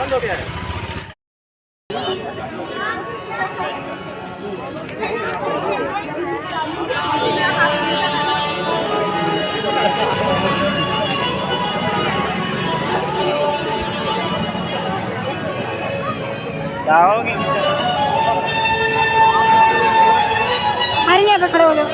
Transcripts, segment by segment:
बंद हो गया है। अरे यहाँ पे खड़े हो जाओ।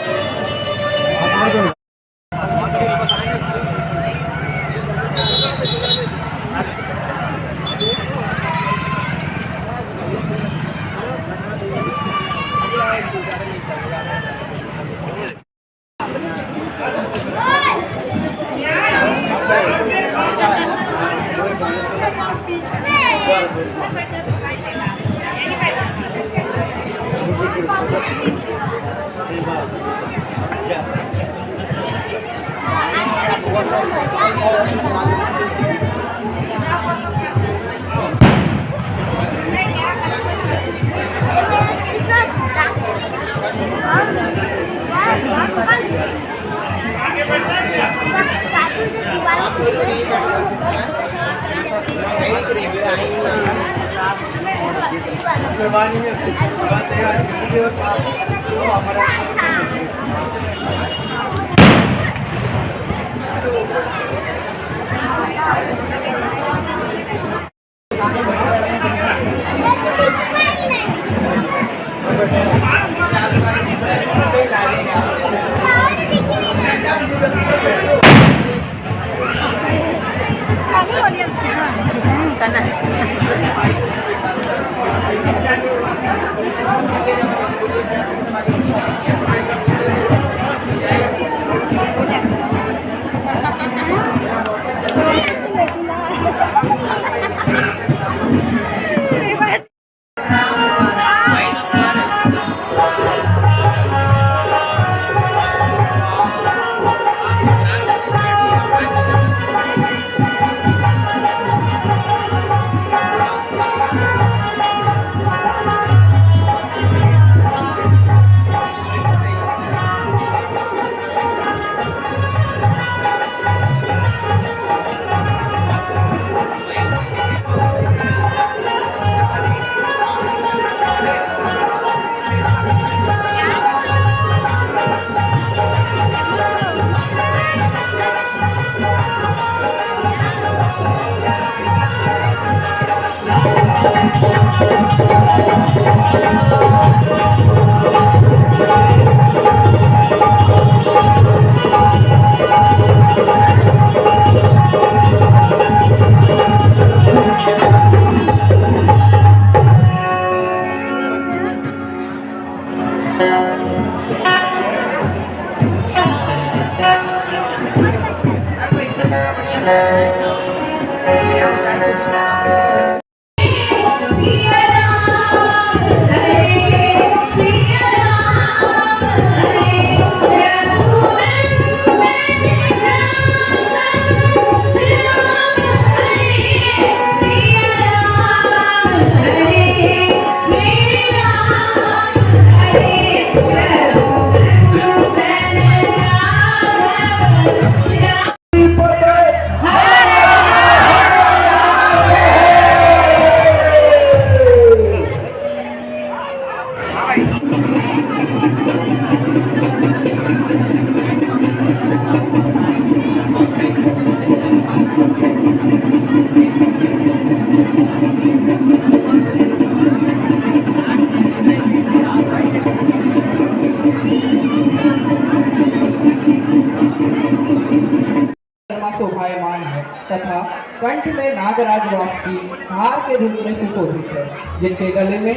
शोभायमान है तथा कंठ में नागराज वास की हार के रूप में सुशोभित है, जिनके गले में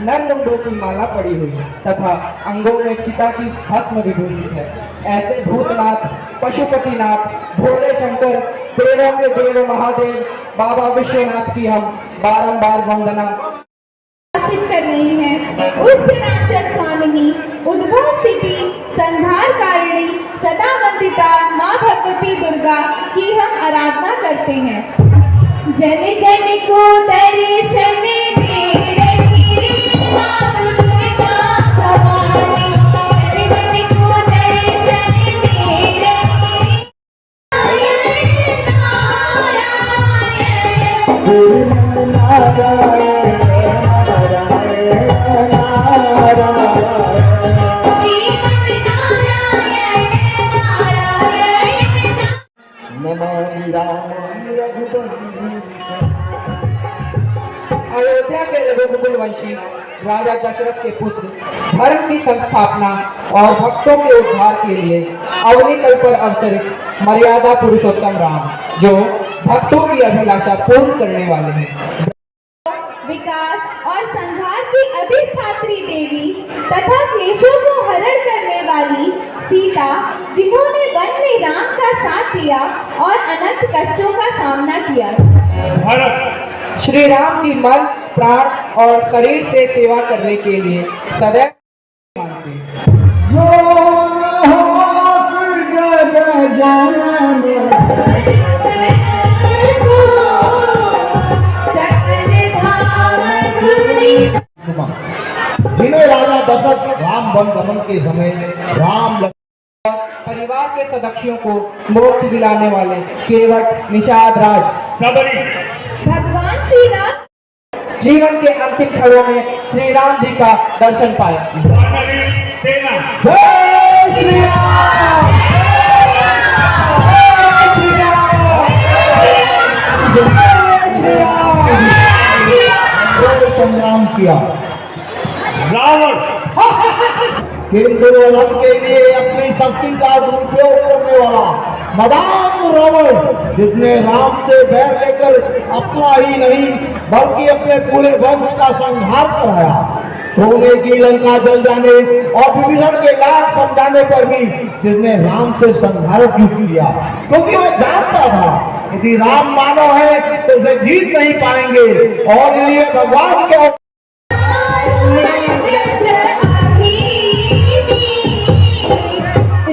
नर मुंडों की माला पड़ी हुई है तथा अंगों में चिता की भस्म विभूषित है। ऐसे भूतनाथ, पशुपतिनाथ, भोले शंकर, देवों के देव महादेव बाबा विश्वनाथ की हम बारंबार वंदना कर रही है। उस चराचर स्वामिनी, उद्भव स्थिति संहार कारिणी, सदा वंदिता माँ भगवती दुर्गा की हम आराधना करते हैं। जन जन को दर्शन दे रही माँ दुर्गा भवानी, जन जन को दर्शन दे रही नारायण नारायण। अयोध्या के रघुकुल वंशी राजा दशरथ के पुत्र धर्म की संस्थापना और भक्तों के उद्धार के लिए अवनी तल पर अवतरित मर्यादा पुरुषोत्तम राम, जो भक्तों की अभिलाषा पूर्ण करने वाले हैं। विकास और संहार की अधिष्ठात्री देवी तथा क्लेशों को हरण करने वाली सीता, जिन्होंने वन में राम का साथ दिया और अनंत कष्टों का सामना किया। श्री राम की मन, प्राण और शरीर से सेवा करने के लिए सदैव मानते। जो जिन्हें राजा दशरथ राम वन गमन के समय राम परिवार के सदस्यों को मोक्ष दिलाने वाले केवट निषाद राज सबरी भगवान श्री राम जीवन के अंतिम क्षणों में श्री राम जी का दर्शन पाया। सेना जय श्री राम, जय श्री राम, जय श्री राम। संग्राम किया रावण किंतु के लिए अपनी शक्ति का दुरुपयोग करने वाला मदान रावण, जिसने राम से बैर लेकर अपना ही नहीं बल्कि अपने पूरे वंश का संहार कराया। सोने की लंका जल जाने और विभीषण के लाख समझाने पर भी जिसने राम से संहार क्यों किया, क्योंकि वह जानता था यदि राम मानव है तो उसे जीत नहीं पाएंगे और इसलिए भगवान के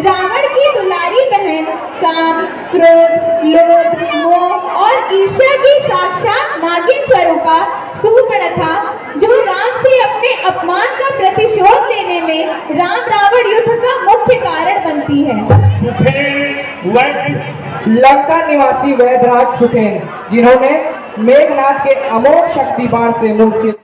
रावण की दुलारी बहन काम, क्रोध, लोभ, मोह और ईर्ष्या की साक्षात नागिन स्वरूपा सूर्पणखा, जो राम से अपने अपमान का प्रतिशोध लेने में राम रावण युद्ध का मुख्य कारण बनती है। लंका निवासी वैधराज सुखेन, जिन्होंने मेघनाथ के अमोघ शक्ति बाण से मूर्छित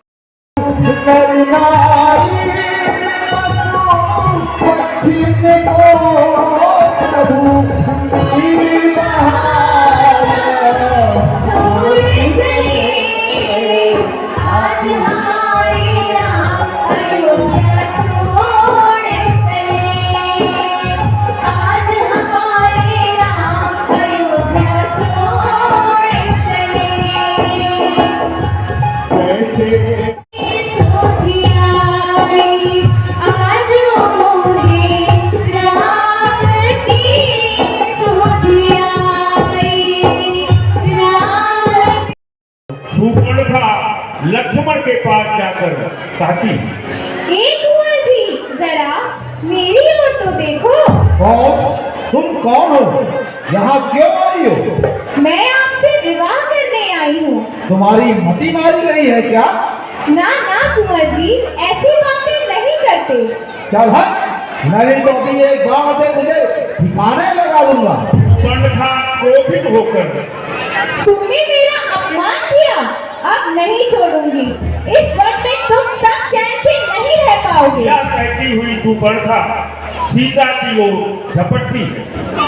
लक्ष्मण के पास जाकर कहती, एक कुंवर जी, जरा मेरी ओर तो देखो। कौन? तुम कौन हो? यहाँ क्यों आई हो? मैं आपसे विवाह करने आई हूँ। तुम्हारी मति मारी रही है क्या? ना ना कुंवर जी, ऐसी बातें नहीं करते। चल हट, नहीं तो अभी एक बार से तुझे ठिकाने लगा दूंगा। पंडखा क्रोधित होकर, तुमने मेरा अपमान किया, अब नहीं छोड़ूंगी। इस वक्त में तुम सब चैन से नहीं रह पाओगे। क्या कहती हुई सुपर्णखा सीता की ओर झपटती।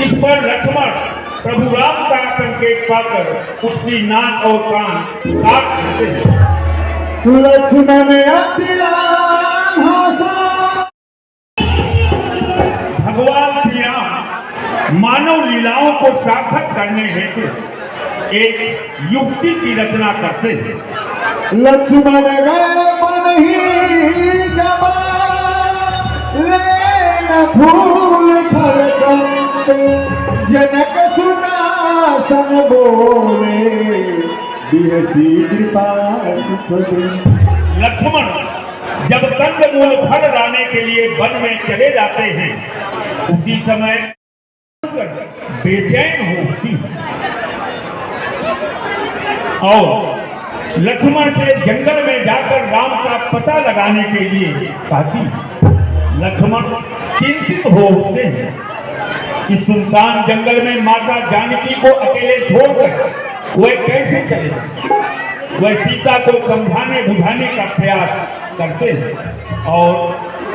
इस पर लक्ष्मण प्रभु राम का संकेत पाकर उसकी नाक और कान काट देते हैं। लक्ष्मण भगवान श्री राम मानव लीलाओं को सार्थक करने हेतु एक युक्ति की रचना करते हैं। लक्ष्मण मन ही जबा लेन फूल फल जनक सुना सन बोले बिहसी कृपा सुख दे। लक्ष्मण जब कंदमूल फल लाने के लिए वन में चले जाते हैं, उसी समय बेचैन होती और लक्ष्मण से जंगल में जाकर राम का पता लगाने के लिए कहती। लक्ष्मण चिंतित हो उठते हैं कि सुनसान जंगल में माता जानकी को अकेले छोड़कर वे कैसे चले। वह सीता को समझाने बुझाने का प्रयास करते हैं और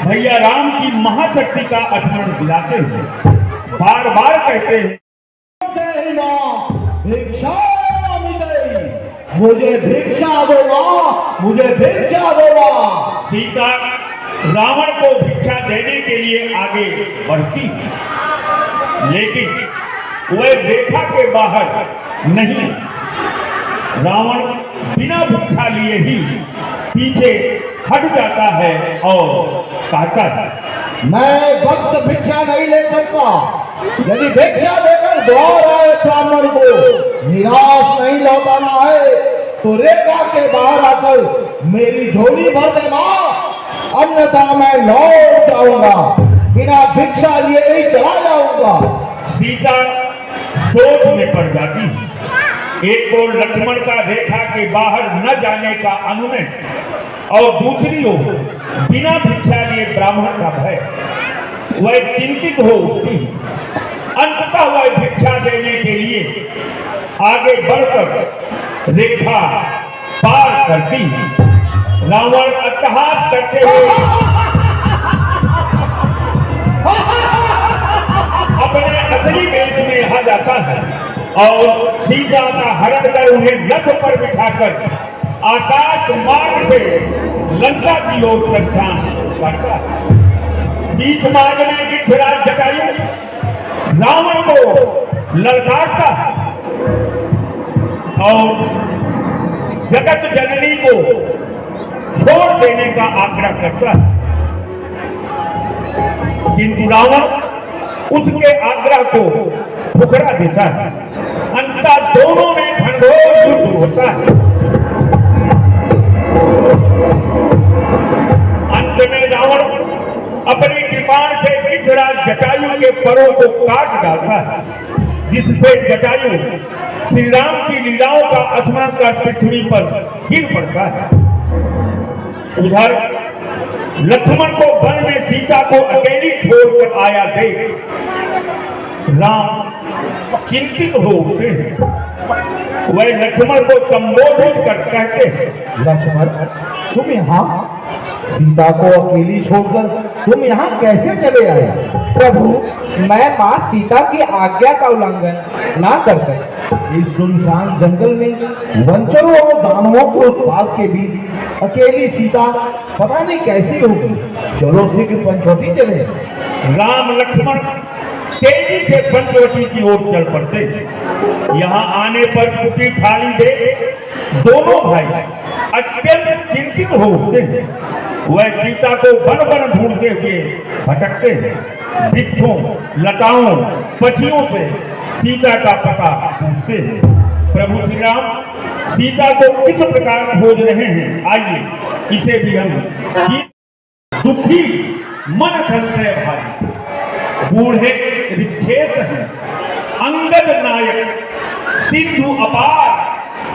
भैया राम की महाशक्ति का स्मरण दिलाते हैं। बार बार कहते हैं, भिक्षा मिले, मुझे भिक्षा दो मां, मुझे भिक्षा दो मां। सीता रावण को भिक्षा देने के लिए आगे बढ़ती है, लेकिन वह रेखा के बाहर नहीं। रावण बिना भिक्षा लिए ही पीछे हट जाता है और कहता है, मैं भक्त भिक्षा नहीं ले सकता। यदि भिक्षा देकर द्वार आए ब्राह्मण को निराश नहीं लौटाना है तो रेखा के बाहर आकर मेरी झोली भर दे मां, अन्यथा मैं लौट जाऊंगा, बिना भिक्षा लिए नहीं चला जाऊंगा। सीता सोच में पड़ जाती है। एक ओर लक्ष्मण का रेखा के बाहर न जाने का अनुनय और दूसरी ओर बिना भिक्षा लिए ब्राह्मण का भय। वह चिंतित हो उठती। अंततः वह भिक्षा देने के लिए आगे बढ़कर रेखा पार करती। रावण अट्टहास करते हुए अपने असली वेश में आ जाता है और सीता का हरण कर उन्हें रथ पर बिठाकर आकाश मार्ग से लंका की ओर प्रस्थान करता है। बीच मार्ग में गिद्धराज जटायु रावण को ललकारता है और जगत जननी को छोड़ देने का आग्रह करता है, किंतु रावण उसके आग्रह को ठुकरा देता है। अंततः दोनों में घनघोर युद्ध होता है। अंत में रावण अपनी कृपाण से गिद्धराज जटायु के परों को काट डालता है, जिससे जटायु श्री राम की लीलाओं का स्मरण कर पृथ्वी पर गिर पड़ता है। उधर लक्ष्मण को वन में सीता को अकेली छोड़कर आया देख राम चिंतित हो उठे हैं। वह लक्ष्मण को संबोधित कर कहते हैं, लक्ष्मण तुम यहाँ सीता को अकेली छोड़कर तुम यहाँ कैसे चले आए? प्रभु, मैं माँ सीता की आज्ञा का उल्लंघन ना कर सके। इस सुनसान जंगल में वंचरों और दानवों के उत्पात के बीच अकेली सीता पता नहीं कैसी होगी। चलो शीघ्र पंचवटी चले। राम लक्ष्मण तेजी से पंचवटी की ओर चल पड़ते। यहाँ आने पर कुटी खाली देख दोनों भाई अत्यंत चिंतित हो उठते हैं। वह सीता को वन वन ढूंढते हुए भटकते हैं। वृक्षों, लताओं, पक्षियों से सीता का पता पूछते हैं। प्रभु श्री राम सीता को किस प्रकार खोज रहे हैं, आइए इसे भी हम दुखी मन संशय भारी बूढ़े रिच्छेस हैं, अंगद नायक सिंधु अपार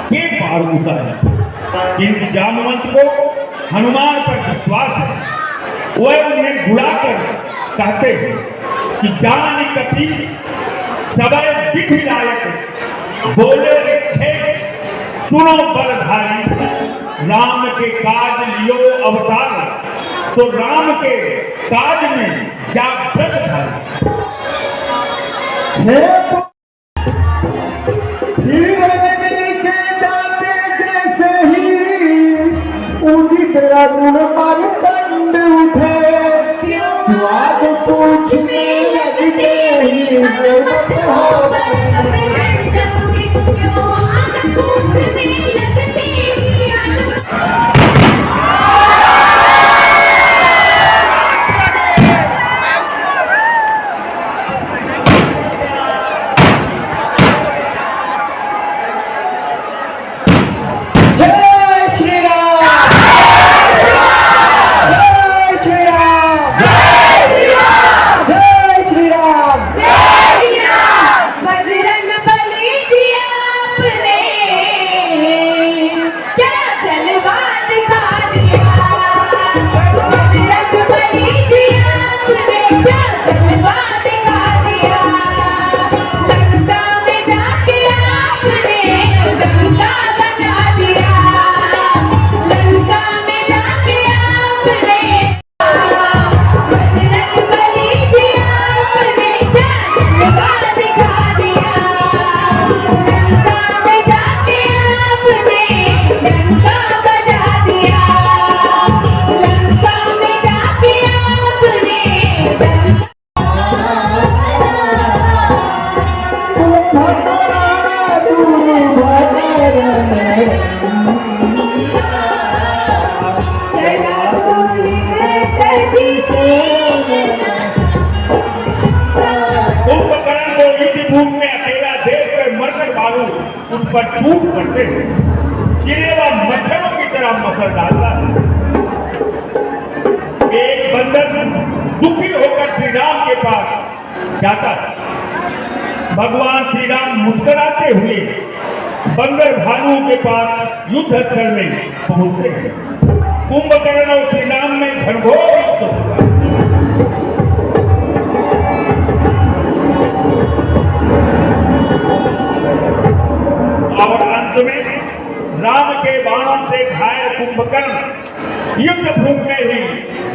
के पार उतर। किंतु जामवंत को हनुमान पर विश्वास है। वह उन्हें बुलाकर कहते हैं कि जान कपीस सबय विधि लायक बोले रिच्छेस सुनो बलधारी, राम के काज लियो अवतार, तो राम के काज में जागृत धारी। जैसे ही उदित अरुण पर दंड उठे, स्वाद पूछने लगते ही से गिरे हुए मच्छरों की तरह मसर डालता है। एक बंदर दुखी होकर श्री राम के पास जाता है। भगवान श्री राम मुस्कुराते हुए बंदर भालुओं के पास युद्ध स्थल में पहुंचते हैं। कुंभकर्ण और श्री राम में घनघोर युद्ध होता है। और अंत में राम के बाणों से घायल कुंभकर्ण युद्ध भूमि में ही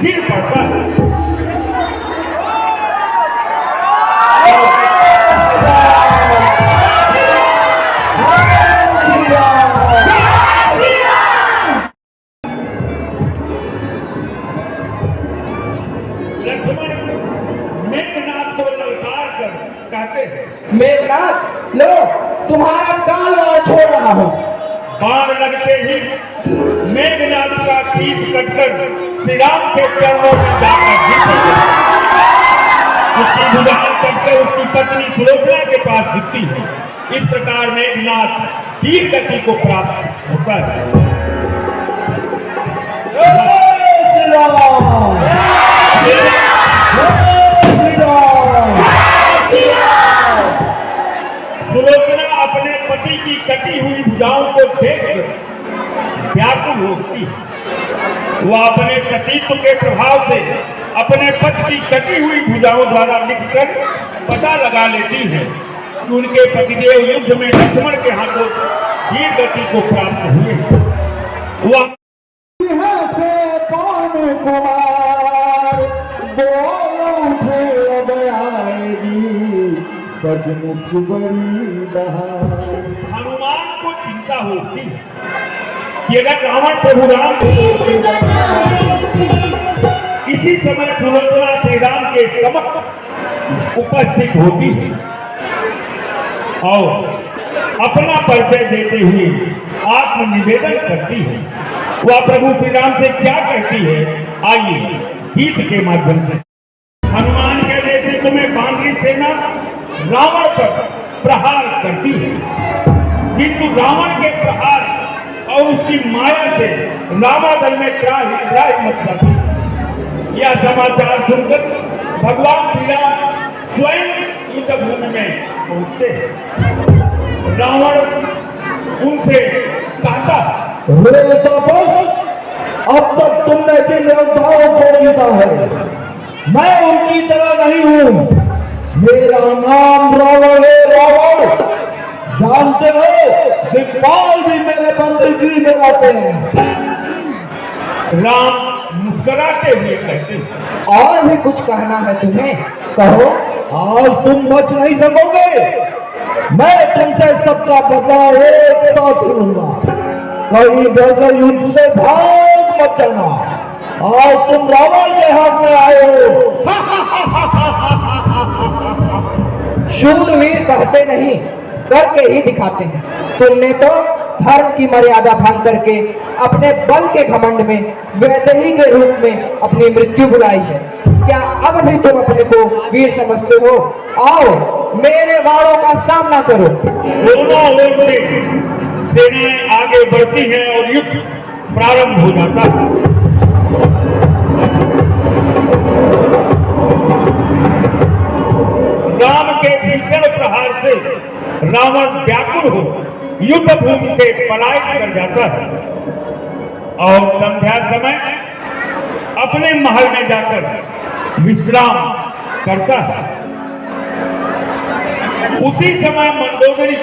गिर पड़ता है। लक्ष्मण मेघनाथ को ललकार कर कहते हैं, मेघनाथ, लो तुम्हारा काल और छोड़ रहा हूँ। बाण लगते ही मेघनाथ का शीश कटकर श्री राम के चरणों में जाकर गिर पड़ता है। उसकी बुझान करके उसकी पत्नी सुलोचना के पास दिखती है। इस प्रकार मेघनाथ तीर गति को प्राप्त होता है। सुलोचना अपने पति की कटी हुई भुजाओं को देखकर व्याकुल होती है। वह अपने सतीत्व के प्रभाव से अपने पति की कटी हुई भुजाओं द्वारा लिखकर पता लगा लेती है कि उनके पतिदेव युद्ध में लक्ष्मण के हाथों वीर गति को प्राप्त हुए। वह से पवन कुमार बोलो फिर आएगी सचमुच बड़ी बहार। हनुमान को चिंता होती है कि अगर रावण प्रभु राम इसी समय सुलोचना श्री राम के समक्ष उपस्थित होती है और अपना परिचय देते हुए आत्मनिवेदन करती है। वह प्रभु श्री राम से क्या कहती है, आइए गीत के माध्यम से। हनुमान के नेतृत्व में बानरी सेना रावण पर प्रहार करती है, किंतु रावण के प्रहार और उसकी माया से रामादल में त्राहि मच जाती है। यह समाचार सुनकर भगवान श्री राम स्वयं युद्ध भूमि में पहुंचते हैं। रावण उनसे कहता, रे तपस, अब तक तुमने जिन योद्धाओं को जीता है मैं उनकी तरह नहीं हूं। मेरा नाम रावण है, रावण। जानते हो दिक्पाल भी मेरे बंदगी में आते हैं। राम मुस्कुराते हुए कहते हैं, और भी कुछ कहना है तुम्हें, कहो। आज तुम बच नहीं सकोगे। मैं तुमसे सबका बदला एक साथ लूंगा। कहीं डरकर युद्ध से भाग मत जाना। आज तुम रावण के हाथ में आए हो। शूरवीर कहते नहीं, करके ही दिखाते हैं। तुमने तो धर्म की मर्यादा भंग करके अपने बल के घमंड में वैदेही के रूप में अपनी मृत्यु बुलाई है। क्या अब भी तुम अपने को वीर समझते हो? आओ मेरे वाणों का सामना करो। दोनों ओर से सेनाएं आगे बढ़ती हैं और युद्ध प्रारंभ हो जाता है। राम के भीषण प्रहार से रावण व्याकुल हो युद्ध भूमि से पलायन कर जाता है और संध्या समय अपने महल में जाकर विश्राम करता है। उसी समय मंदोदरी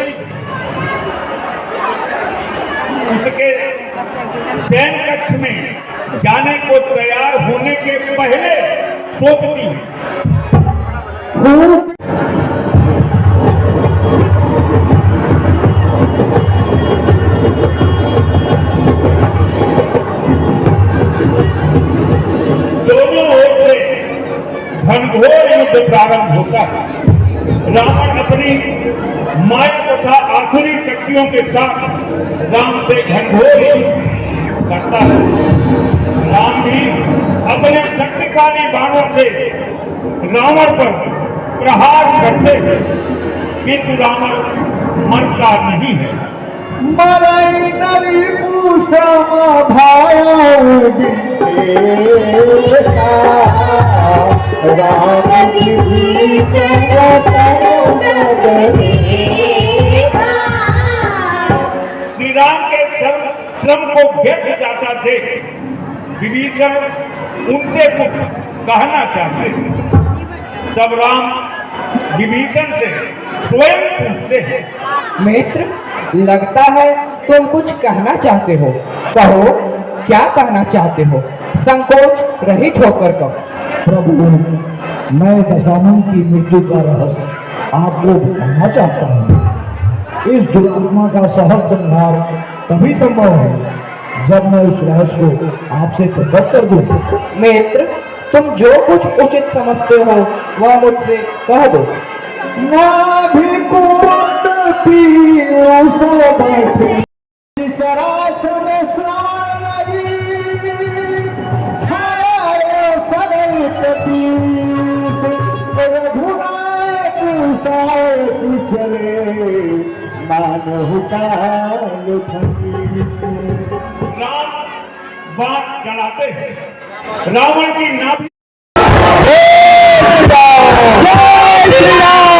उसके शयन कक्ष में जाने को तैयार होने के पहले सोचती है, दोनों ओर से घनघोर युद्ध प्रारंभ होता है। रावण अपनी माया तथा आसुरी शक्तियों के साथ राम से घनघोर युद्ध करता है। राम भी अपने शक्तिशाली बाणों से रावण पर प्रहार करते हैं, किंतु रावण मरता नहीं है। मरई नरी पूषा भाया राम श्री राम के श्रम को व्यर्थ जाता देख विभीषण उनसे कुछ कहना चाहते हैं। तब राम विभीषण से स्वयं पूछते हैं, मित्र, लगता है तुम कुछ कहना चाहते हो। कहो, क्या कहना चाहते हो? संकोच रहित होकर कहो। प्रभु, मैं दशानन की मृत्यु का रहस्य आपको बताना चाहता हूँ। इस दुरात्मा का सहज संहार तभी संभव है जब मैं उस रहस्य को आपसे प्रकट कर दूं। मित्र, तुम जो कुछ उचित समझते हो वह मुझसे कह दो। सरासन सारी छाया सदैत पीस रघुनाथ साथ चले मानव काल राम बात चलाते हैं। रावण की नाभि जय श्री राम।